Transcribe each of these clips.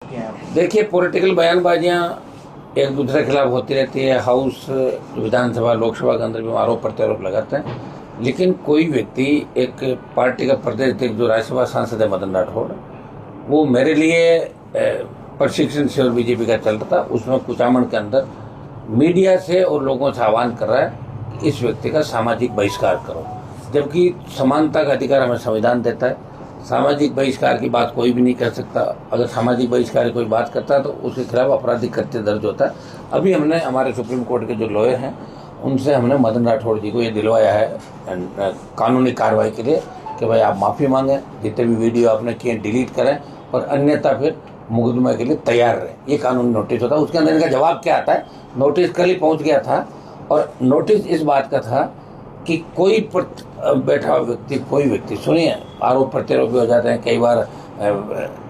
देखिए, पॉलिटिकल बयानबाजियाँ एक दूसरे के खिलाफ होती रहती है। हाउस, विधानसभा, लोकसभा के अंदर भी आरोप प्रत्यारोप लगाते हैं। लेकिन कोई व्यक्ति, एक पार्टी का प्रदेश अध्यक्ष जो राज्यसभा सांसद है मदन राठौड़, वो मेरे लिए प्रशिक्षण शिविर बीजेपी का चल रहा था, उसमें कुचामन के अंदर मीडिया से और लोगों से आह्वान कर रहा है कि इस व्यक्ति का सामाजिक बहिष्कार करो, जबकि समानता का अधिकार हमें संविधान देता है। सामाजिक बहिष्कार की बात कोई भी नहीं कर सकता। अगर सामाजिक बहिष्कार की कोई बात करता है तो उसके खिलाफ आपराधिक कृत्य दर्ज होता है। अभी हमने हमारे सुप्रीम कोर्ट के जो लॉयर हैं उनसे हमने मदन राठौड़ जी को ये दिलवाया है कानूनी कार्रवाई के लिए कि भाई आप माफ़ी मांगें, जितने भी वीडियो आपने किए डिलीट करें, और अन्यथा फिर मुकदमे के लिए तैयार रहें। ये कानूनी नोटिस होता है। उसके अंदर इनका जवाब क्या आता है? नोटिस कल ही पहुँच गया था, और नोटिस इस बात का था कि कोई बैठा हुआ व्यक्ति, कोई व्यक्ति, सुनिए, आरोप प्रत्यारोप भी हो जाते हैं, कई बार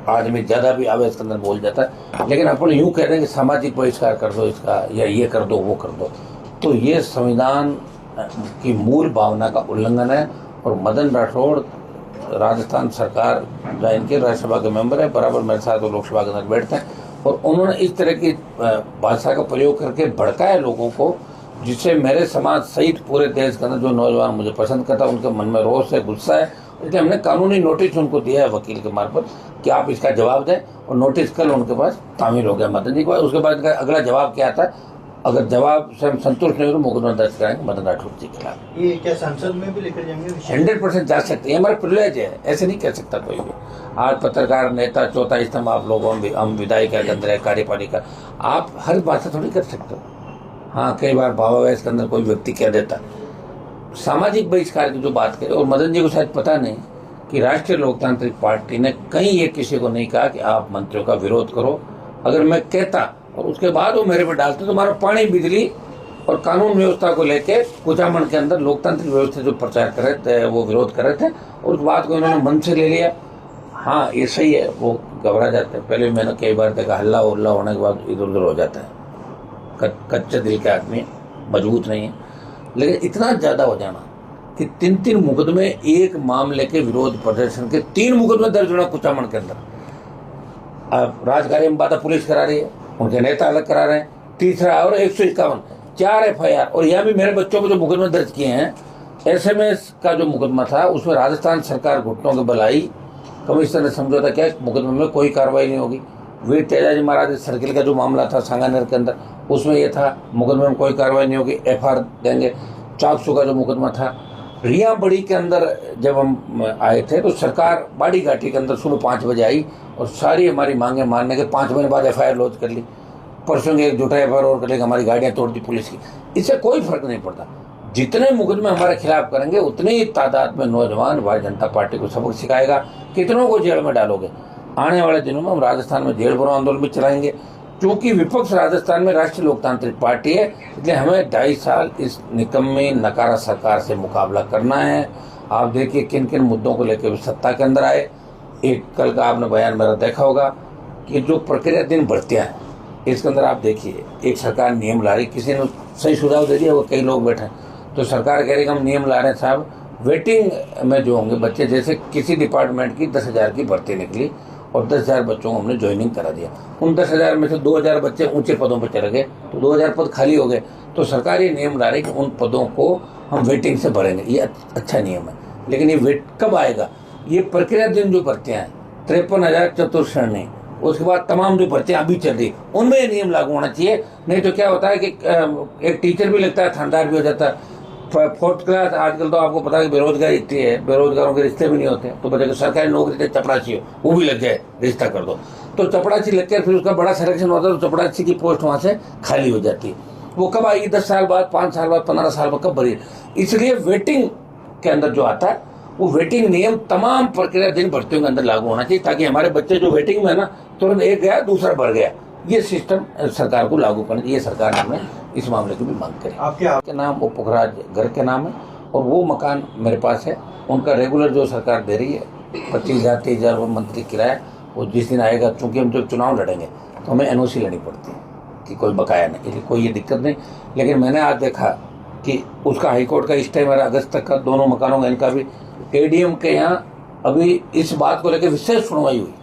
आदमी ज़्यादा भी आवेश के अंदर बोल जाता है, लेकिन अपन यूँ कह रहे हैं कि सामाजिक बहिष्कार कर दो इसका, या ये कर दो वो कर दो, तो ये संविधान की मूल भावना का उल्लंघन है। और मदन राठौड़ राजस्थान सरकार जहाँ इनके राज्यसभा के मेंबर है, बराबर मेरे साथ वो लोकसभा के अंदर बैठते हैं, और उन्होंने इस तरह की भाषा का प्रयोग करके भड़काया लोगों को, जिससे मेरे समाज सहित पूरे देश के अंदर जो नौजवान मुझे पसंद करता है उनके मन में रोष है, गुस्सा है। इसलिए हमने कानूनी नोटिस उनको दिया है वकील के मार्फत कि आप इसका जवाब दें, और नोटिस कल उनके पास तामील हो गया मदन जी के पास। उसके बाद अगला जवाब क्या आता है? अगर जवाब से हम संतुष्ट नहीं हो तो मुकदमा दर्ज कराएंगे मदन राठौड़ जी के खिलाफ। ये क्या संसद में भी लेकर जाएंगे? 100% जा सकते हैं, हमारा प्रिविलेज है, ऐसे नहीं कह सकता कोई भी। आज पत्रकार, नेता, चौथा स्तंभ आप लोगों, हम विधायिका के अंदर है, कार्यपालिका, आप हर बात से थोड़ी कर सकते हो। हाँ, कई बार भावावेश के अंदर कोई व्यक्ति कह देता। सामाजिक बहिष्कार की जो बात करें, और मदन जी को शायद पता नहीं कि राष्ट्रीय लोकतांत्रिक पार्टी ने कहीं ये किसी को नहीं कहा कि आप मंत्रियों का विरोध करो। अगर मैं कहता और उसके बाद वो मेरे पे डालते तो हमारा पानी, बिजली और कानून व्यवस्था को लेके कुचामन के अंदर लोकतांत्रिक व्यवस्था जो प्रचार कर रहे थे, वो विरोध कर रहे थे, और उस बात को इन्होंने मन से ले लिया। हाँ, ये सही है, वो घबरा जाते हैं। पहले मैंने कई बार देखा, हल्ला उल्ला होने के बाद इधर उधर हो जाता है। कच्चे दिल के आदमी, मजबूत नहीं है। लेकिन इतना ज़्यादा हो जाना कि 3 मुकदमे, एक मामले के विरोध प्रदर्शन के 3 मुकदमे दर्ज होना कुचामन के अंदर। अब राजकार्य में बाधा पुलिस करा रही है, उनके नेता अलग करा रहे हैं। तीसरा और 151, 4 FIR, और यहाँ भी मेरे बच्चों पर जो मुकदमे दर्ज किए हैं, SMS का जो मुकदमा था उसमें राजस्थान सरकार घुटनों के बल आई। कमिश्नर ने समझौता किया, मुकदमे में कोई कार्रवाई नहीं होगी। वीर तेजाजी महाराज सर्किल का जो मामला था सांगानेर के अंदर, उसमें ये था, मुकदमे में कोई कार्रवाई नहीं होगी, FR देंगे। चाकसू का जो मुकदमा था, रिया बड़ी के अंदर जब हम आए थे तो सरकार बाड़ी घाटी के अंदर सुबह 5 बजे आई और सारी हमारी मांगे मानने के 5 महीने बाद FIR लॉन्च कर ली। परसों एक झूठा FIR और कर लेकर हमारी गाड़ियाँ तोड़ दी पुलिस की। इससे कोई फर्क नहीं पड़ता। जितने मुकदमे हमारे खिलाफ करेंगे उतनी ही तादाद में नौजवान भारतीय जनता पार्टी को सबक सिखाएगा। कितनों को जेल में डालोगे? आने वाले दिनों में हम राजस्थान में जेल भरो आंदोलन भी चलाएंगे, क्योंकि विपक्ष राजस्थान में राष्ट्रीय लोकतांत्रिक पार्टी है। इसलिए हमें 2.5 साल इस निकम्मी नकारा सरकार से मुकाबला करना है। आप देखिए किन किन मुद्दों को लेकर सत्ता के अंदर आए। एक कल का आपने बयान मेरा देखा होगा कि जो प्रक्रिया दिन भर्तियाँ हैं, इसके अंदर आप देखिए, एक सरकार नियम ला रही, किसी ने सही सुझाव दे दिया, वो कई लोग बैठे हैं, तो सरकार कह रही कि हम नियम ला रहे हैं साहब, वेटिंग में जो होंगे बच्चे, जैसे किसी डिपार्टमेंट की 10,000 की भर्ती निकली और 10,000 बच्चों को हमने ज्वाइनिंग करा दिया। उन 10,000 में से 2,000 बच्चे ऊंचे पदों पर चले गए, तो 2,000 पद खाली हो गए। तो सरकार ये नियम ला रही कि उन पदों को हम वेटिंग से भरेंगे। ये अच्छा नियम है, लेकिन ये वेट कब आएगा? ये प्रक्रिया दिन जो भर्तियाँ हैं, 53,000 चतुर्श्रेणी, उसके बाद तमाम जो भर्तियाँ अभी चल रही, उनमें ये नियम लागू होना चाहिए। नहीं तो क्या होता है कि एक टीचर भी लगता है, थानेदार भी हो जाता है। 4th क्लास, आजकल तो आपको पता है कि बेरोजगारी इतनी है, बेरोजगारों के रिश्ते भी नहीं होते, तो बच्चे को सरकारी नौकरी से चपरासी हो, वो भी लग जाए, रिश्ता कर दो, तो चपरासी लग के फिर उसका बड़ा सिलेक्शन होता है, तो चपरासी की पोस्ट वहाँ से खाली हो जाती है। वो कब आएगी? 10 साल बाद, 5 साल बाद, 15 साल बाद कब भरी? इसलिए वेटिंग के अंदर जो आता है, वो वेटिंग नियम तमाम प्रक्रिया दिन भर्तियों के अंदर लागू होना चाहिए, ताकि हमारे बच्चे जो वेटिंग में है ना, तुरंत एक गया दूसरा बढ़ गया। ये सिस्टम सरकार को लागू करना चाहिए। सरकार ने हमें इस मामले की भी मांग करी। आपके नाम वो पुखराज घर के नाम है, और वो मकान मेरे पास है। उनका रेगुलर जो सरकार दे रही है 25,000 23,000 मंथली किराया, वो जिस दिन आएगा, चूंकि हम जो चुनाव लड़ेंगे तो हमें NOC लेनी पड़ती है कि कोई बकाया नहीं, इसलिए कोई ये दिक्कत नहीं। लेकिन मैंने आज देखा कि उसका हाईकोर्ट का स्टे मेरा अगस्त तक का, दोनों मकानों का, इनका भी ADM के यहाँ अभी इस बात को लेकर विशेष सुनवाई हुई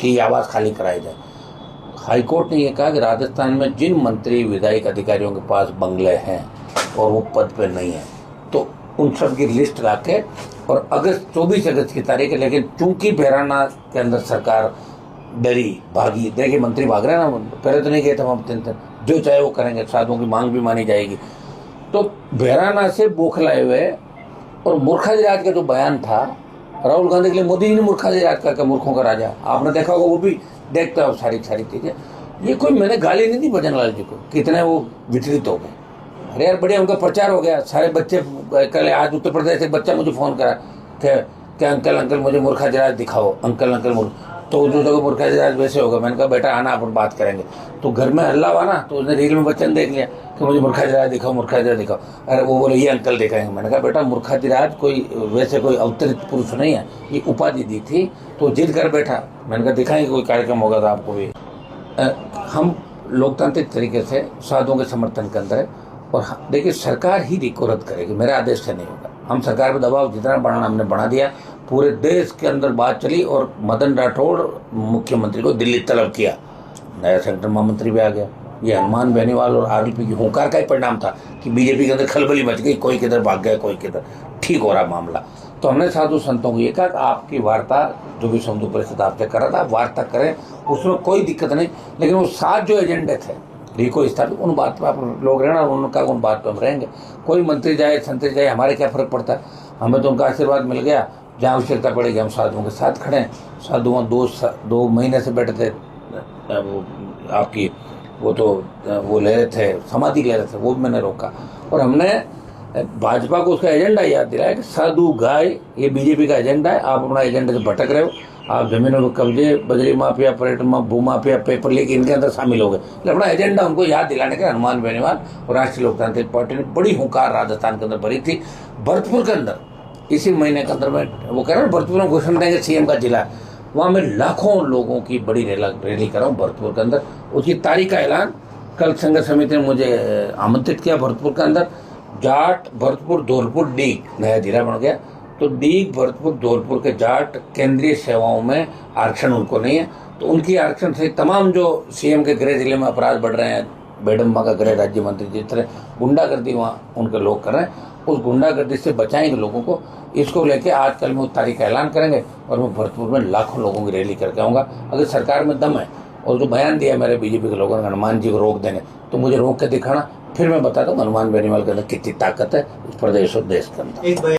कि ये आवास खाली कराई जाए। हाईकोर्ट ने यह कहा कि राजस्थान में जिन मंत्री विधायक अधिकारियों के पास बंगले हैं और वो पद पे नहीं है, तो उन सब की लिस्ट ला के, और 24 अगस्त की तारीख है, लेकिन चूंकि बेराना के अंदर सरकार डरी, भागी, देखिए मंत्री भाग रहे हैं ना, पहले तो नहीं गए थे हम 3 दिन, जो चाहे वो करेंगे, साधुओं की मांग भी मानी जाएगी। तो बेराना से बौखलाए हुए, और मूर्खाधिराज का जो बयान था राहुल गांधी के लिए, मोदी जी ने मूर्खाधिराज का मूर्खों का राजा, आपने देखा होगा, वो भी देखता है सारी चीजें। ये कोई मैंने गाली नहीं दी भजनलाल जी को, कितने वो विचलित हो गए। अरे यार बढ़िया, उनका प्रचार हो गया, सारे बच्चे, कल आज उत्तर प्रदेश से एक बच्चा मुझे फोन करा कि अंकल मुझे मूर्खाधिराज दिखाओ, अंकल मूर्ख, तो जो जगह मूर्खाधिराज वैसे होगा। मैंने कहा बेटा आना, अपन बात करेंगे। तो घर में हल्ला हुआ ना, तो उसने रील में बच्चन देख लिया कि मुझे मूर्खाधिराज दिखाओ, मूर्खाधिराज दिखाओ। अरे वो बोले ये अंकल दिखाएंगे। मैंने कहा बेटा मूर्खाधिराज कोई वैसे कोई अवतरित पुरुष नहीं है, ये उपाधि दी थी, तो जिद कर बैठा। मैंने कहा दिखाएंगे, कोई कार्यक्रम होगा तो आपको भी। हम लोकतांत्रिक तरीके से साधुओं के समर्थन के अंदर है, और देखिए सरकार ही रिको रद्द करेगी, मेरे आदेश से नहीं होगा। हम सरकार पर दबाव जितना बढ़ाना हमने बढ़ा दिया, पूरे देश के अंदर बात चली, और मदन राठौड़ मुख्यमंत्री को दिल्ली तलब किया, नया सेंट्रल महामंत्री भी आ गया। ये हनुमान बेनीवाल और आरएलपी की हुंकार का ही परिणाम था कि बीजेपी के अंदर खलबली मच गई, कोई किधर भाग गया, कोई किधर, ठीक हो रहा मामला। तो हमने साधु संतों को ये कहा कि आपकी वार्ता जो भी समझो परिषद आपसे कर रहा था, आप वार्ता करें, उसमें कोई दिक्कत नहीं, लेकिन वो 7 जो एजेंडे थे रिको स्थापित, उन बात पर आप लोग रहना, उनका उन बात पर हम रहेंगे। कोई मंत्री जाए, संतरी जाए, हमारे क्या फर्क पड़ता है, हमें तो उनका आशीर्वाद मिल गया। जहाँ आवश्यकता पड़ेगी हम साधुओं के साथ खड़े हैं। साधुओं 2 महीने से बैठे थे, वो आपकी वो ले रहे थे, समाधि ले रहे थे, वो भी मैंने रोका। और हमने भाजपा को उसका एजेंडा याद दिलाया कि साधु गाय ये बीजेपी का एजेंडा है, आप अपना एजेंडा से भटक रहे हो, आप जमीनों में कब्जे, बजरी माफिया, पर्यटन भू माफिया, पेपर लीक, इनके अंदर शामिल हो गए। अपना एजेंडा उनको याद दिलाने का हनुमान बेनीवाल और राष्ट्रीय लोकतांत्रिक पार्टी ने बड़ी हुंकार राजस्थान के अंदर भरी थी। भरतपुर के अंदर इसी महीने के अंदर में वो कह रहा हूँ, भरतपुर में घोषणा देंगे सीएम का जिला, वहाँ मैं लाखों लोगों की बड़ी रैली कर रहा हूँ भरतपुर के अंदर। उसकी तारीख का ऐलान कल संघर्ष समिति ने मुझे आमंत्रित किया। भरतपुर के अंदर जाट, भरतपुर, धौलपुर, डीग नया जिला बन गया। तो डीग, भरतपुर, धौलपुर के जाट केंद्रीय सेवाओं में आरक्षण उनको नहीं है, तो उनकी आरक्षण से तमाम जो सीएम के गृह जिले में अपराध बढ़ रहे हैं, बेडम्बा का गृह राज्य मंत्री जिस तरह गुंडागर्दी वहाँ उनके लोग कर रहे हैं, उस गुंडागर्दी से बचाएंगे लोगों को। इसको लेके आज कल में उस तारीख का ऐलान करेंगे, और मैं भरतपुर में लाखों लोगों की रैली करके आऊँगा। अगर सरकार में दम है, और जो बयान दिया मेरे बीजेपी के लोगों ने हनुमान जी को रोक देंगे, तो मुझे रोक के दिखाना, फिर मैं बताता हूँ हनुमान बेनीवाल के अंदर कितनी ताकत है इस प्रदेश और देश के अंदर।